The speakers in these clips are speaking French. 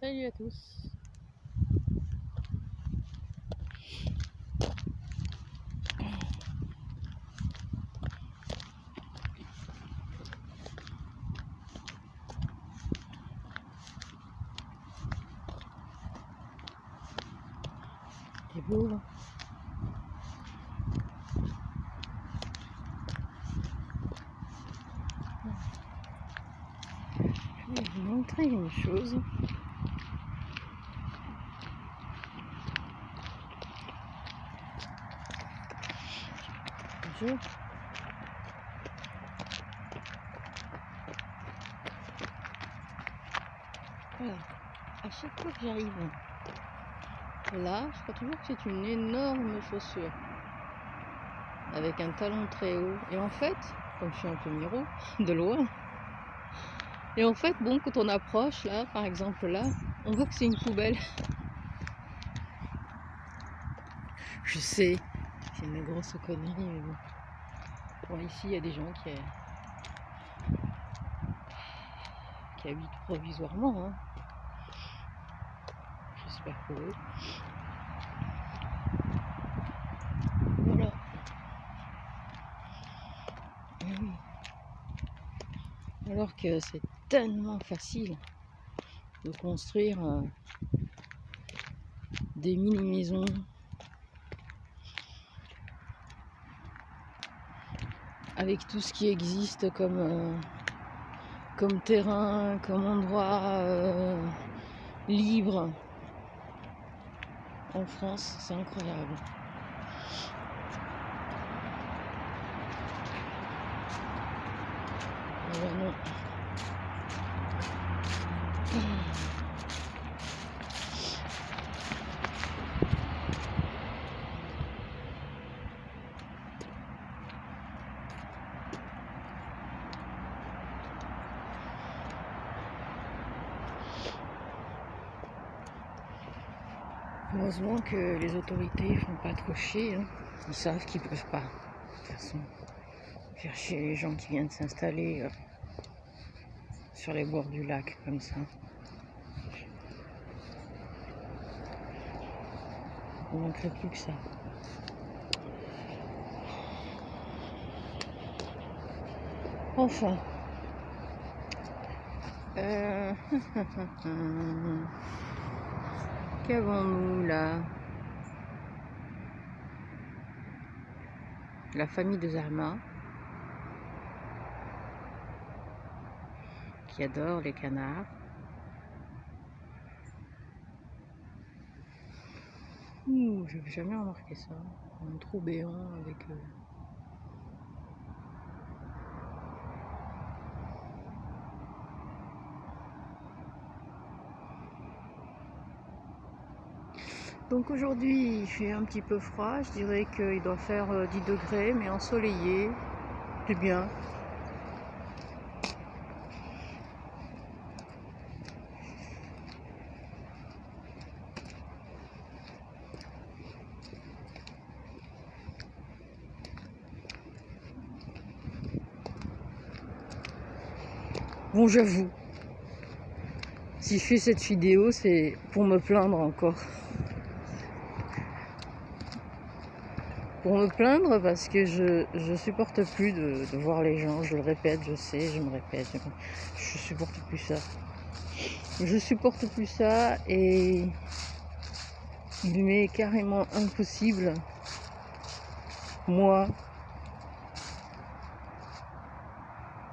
Salut à tous. C'est beau. Je vais vous montrer une chose. Bonjour. Voilà. À chaque fois que j'arrive là, je crois toujours que c'est une énorme chaussure avec un talon très haut. Et en fait, comme je suis un peu miro de loin, et en fait, bon, quand on approche là, par exemple là, on voit que c'est une poubelle. Je sais, c'est une grosse connerie, mais bon. Bon, ici, il y a des gens qui habitent provisoirement, hein. J'espère pour eux. Voilà. Alors que c'est tellement facile de construire des mini-maisons avec tout ce qui existe comme terrain, comme endroit libre. En France, c'est incroyable. Alors non. Heureusement que les autorités font pas trop chier, hein. Ils savent qu'ils peuvent pas, de toute façon, faire chier les gens qui viennent s'installer sur les bords du lac comme ça. Il ne manquerait plus que ça. Enfin. Qu'avons-nous là? La famille de Zarma qui adore les canards. J'avais jamais remarqué ça. Un trou béant avec Donc aujourd'hui il fait un petit peu froid, je dirais qu'il doit faire 10 degrés mais ensoleillé, c'est bien. Bon, j'avoue, si je fais cette vidéo c'est pour me plaindre encore. Pour me plaindre parce que je supporte plus de voir les gens, je le répète, je sais, je me répète, je supporte plus ça. Je supporte plus ça et il m'est carrément impossible, moi,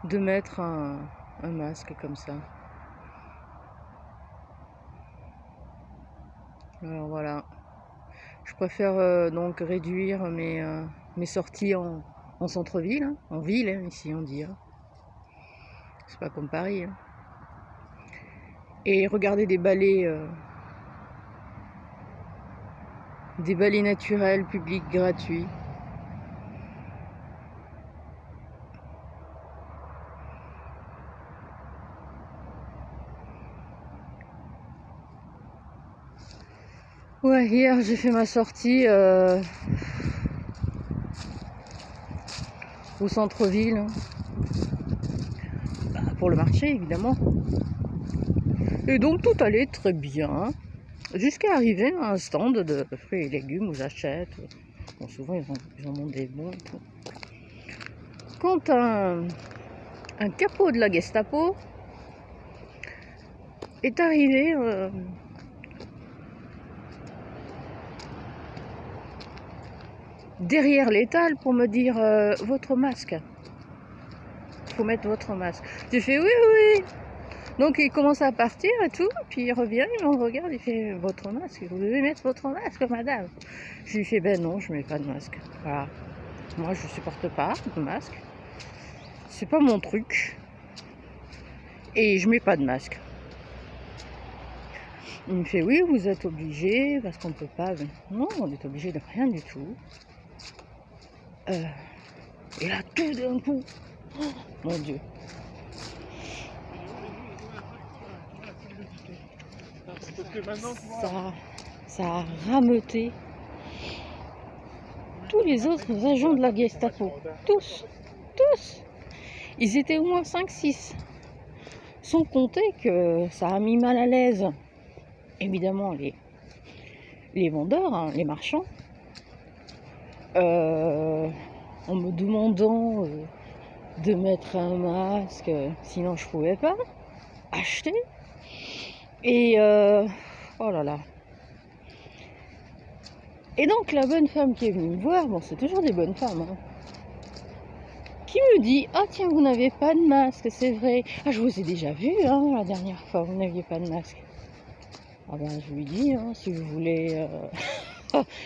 de mettre un masque comme ça. Alors voilà. Je préfère donc réduire mes sorties en centre-ville, hein, en ville, hein, ici on dit. Hein. C'est pas comme Paris. Hein. Et regarder des balais naturels, publics, gratuits. Ouais, hier j'ai fait ma sortie au centre-ville, hein. Bah, pour le marché évidemment. Et donc tout allait très bien, jusqu'à arriver à un stand de fruits et légumes où j'achète. Bon, souvent ils en ont des bons et tout. Quand un capot de la Gestapo est arrivé derrière l'étal pour me dire votre masque. Il faut mettre votre masque. J'ai fait oui, oui. Donc il commence à partir et tout, puis il revient, il me regarde, il fait votre masque, vous devez mettre votre masque, madame. Je lui fais ben non, je mets pas de masque. Voilà. Moi je supporte pas le masque. C'est pas mon truc. Et je mets pas de masque. Il me fait oui, vous êtes obligé parce qu'on peut pas. Non, on est obligé de rien du tout. Et là tout d'un coup, oh, mon Dieu. Ça a rameuté tous les autres agents de la Gestapo. Tous. Ils étaient au moins 5-6. Sans compter que ça a mis mal à l'aise, évidemment, les vendeurs, hein, les marchands, en me demandant de mettre un masque, sinon je pouvais pas acheter. Et oh là là. Et donc la bonne femme qui est venue me voir, bon c'est toujours des bonnes femmes, hein, qui me dit ah tiens vous n'avez pas de masque, c'est vrai. Ah je vous ai déjà vu hein, la dernière fois, vous n'aviez pas de masque. Ah ben je lui dis hein, si vous voulez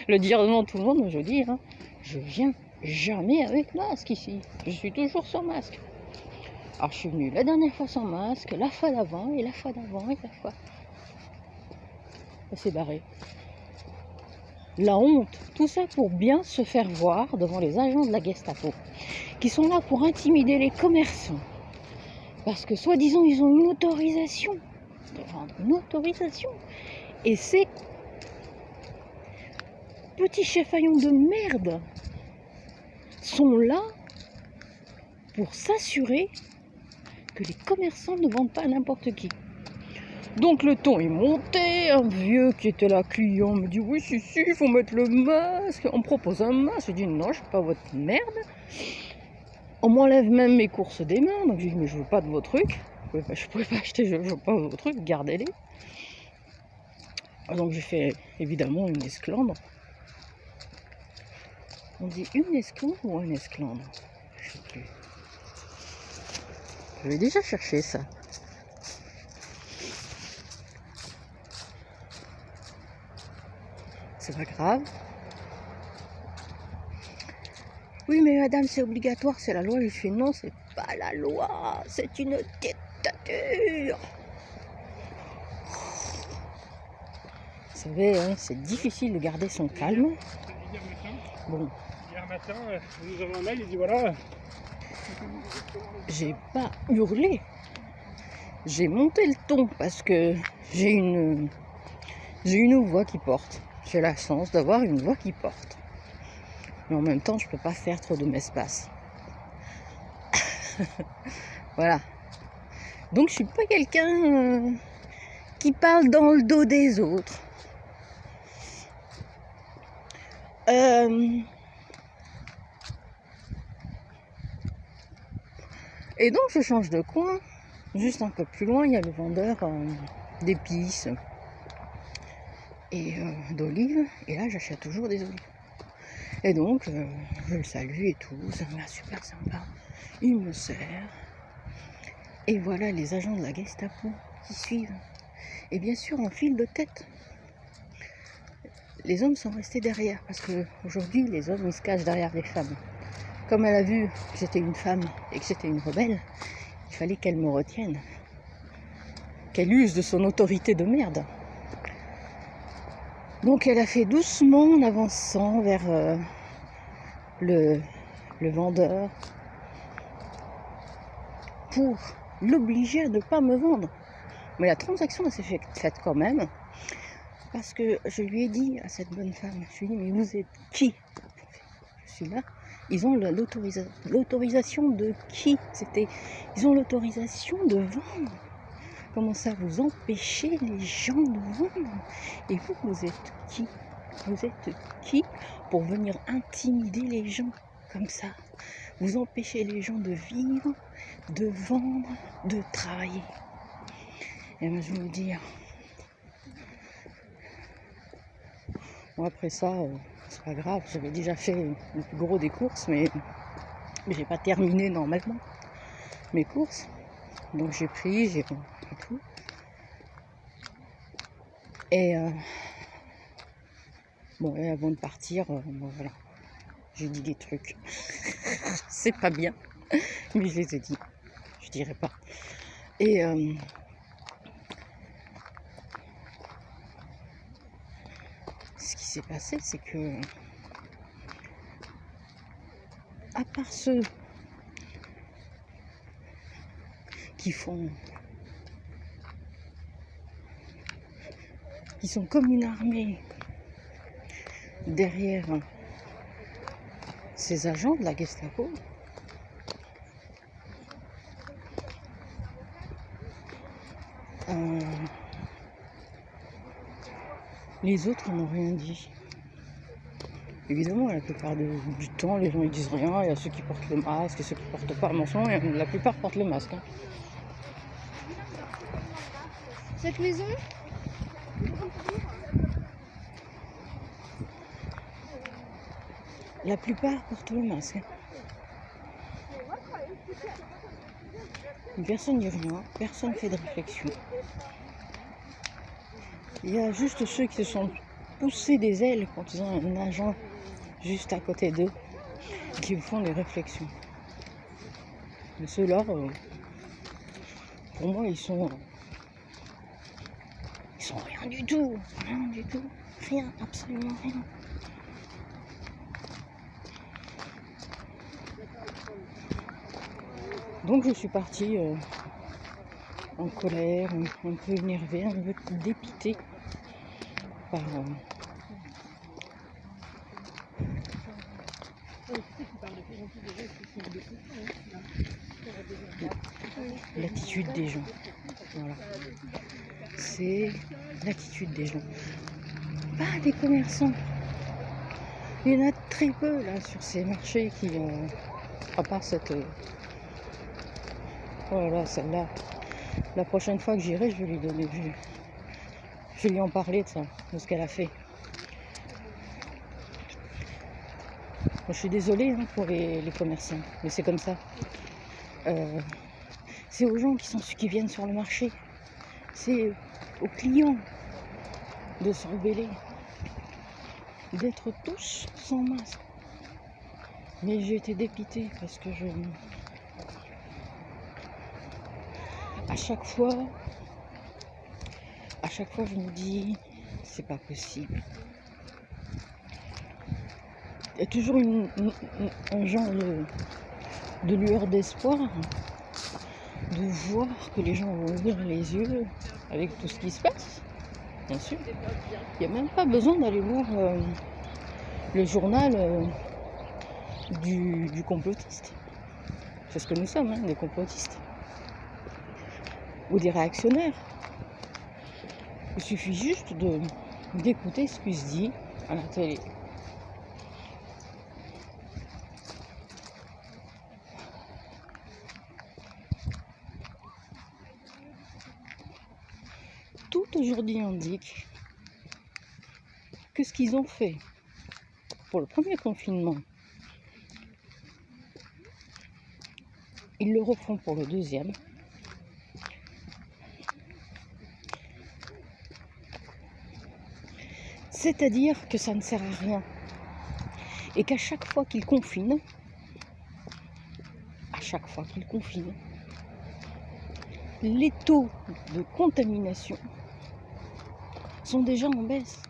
le dire devant tout le monde, je dis hein, je viens jamais avec masque ici, je suis toujours sans masque. Alors je suis venue la dernière fois sans masque, la fois d'avant et la fois d'avant et la fois. Elle s'est barrée. La honte, tout ça pour bien se faire voir devant les agents de la Gestapo, qui sont là pour intimider les commerçants. Parce que soi-disant ils ont une autorisation de vendre, une autorisation. Et ces petits cheffaillons de merde sont là pour s'assurer que les commerçants ne vendent pas à n'importe qui. Donc le ton est monté, un vieux qui était là, client, me dit oui si, il faut mettre le masque, on me propose un masque, je dis non, je veux pas votre merde. On m'enlève même mes courses des mains, donc je dis mais je veux pas de vos trucs, je pouvais pas acheter, je veux pas vos trucs, gardez-les. Donc j'ai fait évidemment une esclandre. On dit une esclandre ou un esclandre? Je sais plus. J'avais déjà cherché ça. C'est pas grave. Oui mais madame c'est obligatoire, c'est la loi. Je fais non c'est pas la loi, c'est une dictature. Vous savez hein, c'est difficile de garder son calme. Bon. Hier matin, nous avons un mail, il dit voilà. J'ai pas hurlé. J'ai monté le ton parce que j'ai une voix qui porte. J'ai la chance d'avoir une voix qui porte. Mais en même temps, je peux pas faire trop de m'espace. Voilà. Donc je suis pas quelqu'un qui parle dans le dos des autres. Et donc je change de coin. Juste un peu plus loin, il y a le vendeur d'épices et d'olives. Et là, j'achète toujours des olives. Et donc, je le salue et tout. Ça m'a l'air super sympa. Il me sert. Et voilà les agents de la Gestapo qui suivent. Et bien sûr, en file de tête. Les hommes sont restés derrière. Parce qu'aujourd'hui, les hommes, ils se cachent derrière les femmes. Comme elle a vu que j'étais une femme et que j'étais une rebelle, il fallait qu'elle me retienne. Qu'elle use de son autorité de merde. Donc elle a fait doucement en avançant vers le vendeur pour l'obliger à ne pas me vendre. Mais la transaction elle s'est faite quand même parce que je lui ai dit à cette bonne femme, je lui ai dit mais vous êtes qui? Je suis là. Ils ont l'autorisation de qui? Ils ont l'autorisation de vendre. comment ça, vous empêchez les gens de vendre? Et vous êtes qui? Vous êtes qui pour venir intimider les gens comme ça? Vous empêchez les gens de vivre, de vendre, de travailler. Et moi je vais vous dire, bon après ça, c'est pas grave, j'avais déjà fait le plus gros des courses, mais j'ai pas terminé normalement mes courses. Donc j'ai pris, j'ai tout. Et bon, et avant de partir, bon, voilà, j'ai dit des trucs. C'est pas bien, mais je les ai dit. Je dirais pas. Et ce qui s'est passé, c'est que à part ceux qui sont comme une armée derrière ces agents de la Gestapo, les autres n'ont rien dit. Évidemment, la plupart du temps, les gens ils disent rien. Il y a ceux qui portent le masque et ceux qui portent pas. Mention, et la plupart portent le masque. Hein. Cette maison, la plupart portent le masque. Hein. Personne ne dit rien, personne ne fait de réflexion. Il y a juste ceux qui se sont poussés des ailes quand ils ont un agent juste à côté d'eux qui font des réflexions. Mais ceux-là, pour moi, ils sont rien du tout, rien, absolument rien. Donc je suis partie en colère, un peu énervée, un peu dépitée par l'attitude des gens. Voilà. C'est l'attitude des gens. Pas des commerçants. Il y en a très peu là sur ces marchés qui, à part cette... voilà, celle-là. La prochaine fois que j'irai, je vais lui donner... Je vais lui en parler de ça, de ce qu'elle a fait. Je suis désolée hein, pour les commerçants, mais c'est comme ça. C'est aux gens qui viennent sur le marché. C'est aux clients de se rebeller. D'être tous sans masque. Mais j'ai été dépitée parce que à chaque fois je me dis c'est pas possible. Il y a toujours un genre de lueur d'espoir, de voir que les gens vont ouvrir les yeux avec tout ce qui se passe, bien sûr. Il n'y a même pas besoin d'aller voir le journal du complotiste. C'est ce que nous sommes, hein, des complotistes. Ou des réactionnaires. Il suffit juste d'écouter ce qui se dit à la télé. Tout aujourd'hui indique que ce qu'ils ont fait pour le premier confinement, ils le refont pour le deuxième. C'est-à-dire que ça ne sert à rien. Et qu'à chaque fois qu'ils confinent, les taux de contamination sont déjà en baisse.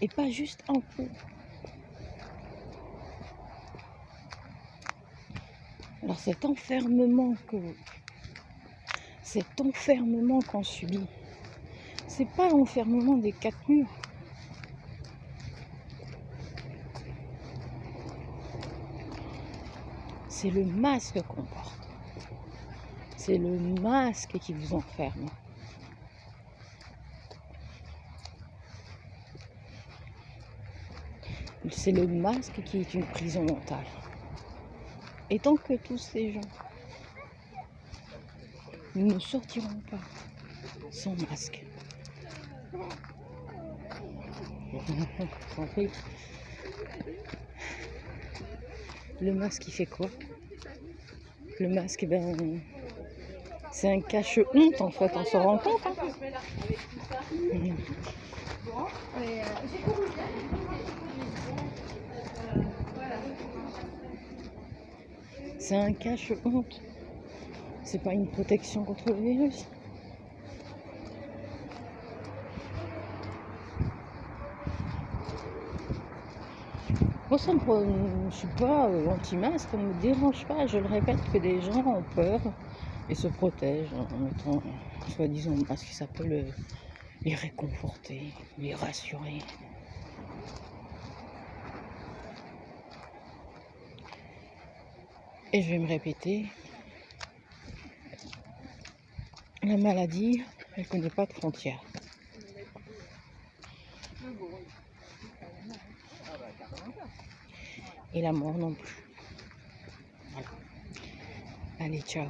Et pas juste un peu. Alors cet enfermement qu'on subit, c'est pas l'enfermement des 4 murs. C'est le masque qu'on porte. C'est le masque qui vous enferme. C'est le masque qui est une prison mentale. Et tant que tous ces gens ne sortiront pas sans masque, le masque il fait quoi? Le masque, ben, c'est un cache-honte en fait, on s'en rend compte. Hein. C'est un cache-honte. C'est pas une protection contre le virus. Moi, je suis pas anti-masque, ça ne me dérange pas. Je le répète que des gens ont peur et se protègent en mettant soi-disant le masque. Ça peut les réconforter, les rassurer. Et je vais me répéter, la maladie, elle ne connaît pas de frontières. Et la mort non plus. Voilà. Allez, ciao.